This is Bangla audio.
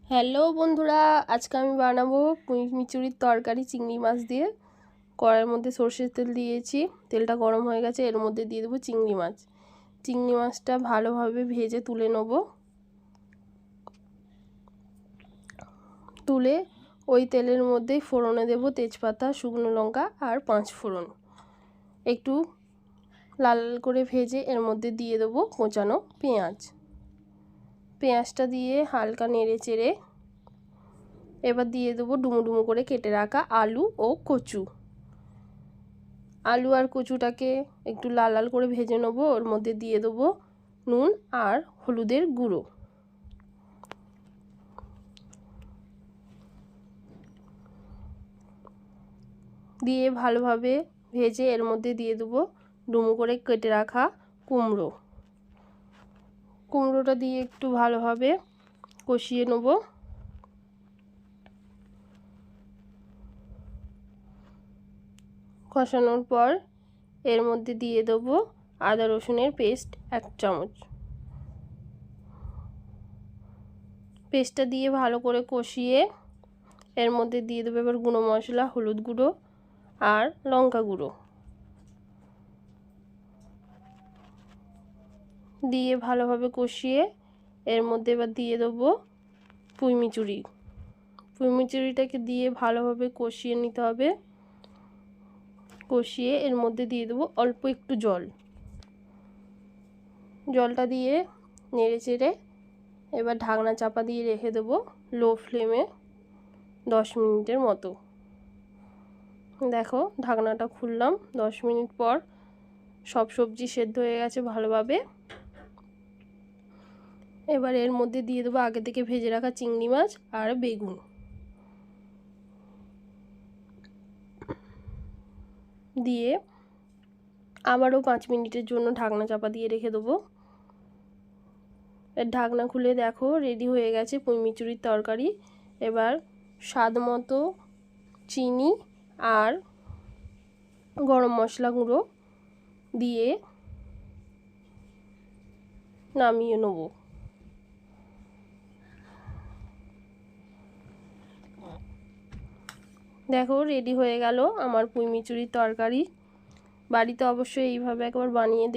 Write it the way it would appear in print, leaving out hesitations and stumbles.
হ্যালো বন্ধুরা, আজকে আমি বানাবো পুঁই মিচুরির তরকারি চিংড়ি মাছ দিয়ে। কড়াইয়ের মধ্যে সর্ষের তেল দিয়েছি, তেলটা গরম হয়ে গেছে। এর মধ্যে দিয়ে দেবো চিংড়ি মাছ। চিংড়ি মাছটা ভালোভাবে ভেজে তুলে নেব। তুলে ওই তেলের মধ্যেই ফোড়নে দেব তেজপাতা, শুকনো লঙ্কা আর 5 ফোড়ন। একটু লাল করে ভেজে এর মধ্যে দিয়ে দেবো কোঁচানো পেঁয়াজ। পেঁয়াজটা দিয়ে হালকা নেড়ে চেড়ে এবার দিয়ে দেবো ডুমো ডুমো করে কেটে রাখা আলু ও কচু। আলু আর কচুটাকে একটু লাল লাল করে ভেজে নেবো। ওর মধ্যে দিয়ে দেবো নুন আর হলুদের গুঁড়ো। দিয়ে ভালোভাবে ভেজে এর মধ্যে দিয়ে দেবো ডুমো করে কেটে রাখা কুমড়ো। কুমড়োটা দিয়ে একটু ভালোভাবে কষিয়ে নেবো। কষানোর পর এর মধ্যে দিয়ে দেবো আদা রসুনের পেস্ট 1 চামচ। পেস্টটা দিয়ে ভালো করে কষিয়ে এর মধ্যে দিয়ে দেবো এবার গুঁড়ো মশলা, হলুদ গুঁড়ো আর লঙ্কা গুঁড়ো দিয়ে ভালোভাবে কষিয়ে এর মধ্যে এবার দিয়ে দেবো পুঁই মিচুরি। পুঁই মিচুরিটাকে দিয়ে ভালোভাবে কষিয়ে নিতে হবে। কষিয়ে এর মধ্যে দিয়ে দেবো অল্প একটু জল। জলটা দিয়ে নেড়ে চেড়ে এবার ঢাকনা চাপা দিয়ে রেখে দেবো লো ফ্লেমে 10 মিনিটের মতো। দেখো ঢাকনাটা খুললাম, 10 মিনিট পর সব সবজি সেদ্ধ হয়ে গেছে ভালোভাবে। এবার এর মধ্যে দিয়ে দেবো আগে থেকে ভেজে রাখা চিংড়ি মাছ আর বেগুন। দিয়ে আবারও 5 মিনিটের জন্য ঢাকনা চাপা দিয়ে রেখে দেবো। এর ঢাকনা খুলে দেখো রেডি হয়ে গেছে পুঁই মিচুরির তরকারি। এবার স্বাদ মতো চিনি আর গরম মশলা গুঁড়ো দিয়ে নামিয়ে নেব। দেখো রেডি হয়ে গেল আমার পুঁই মিচুরির তরকারি। বাড়িতে অবশ্যই এইভাবে একবার বানিয়ে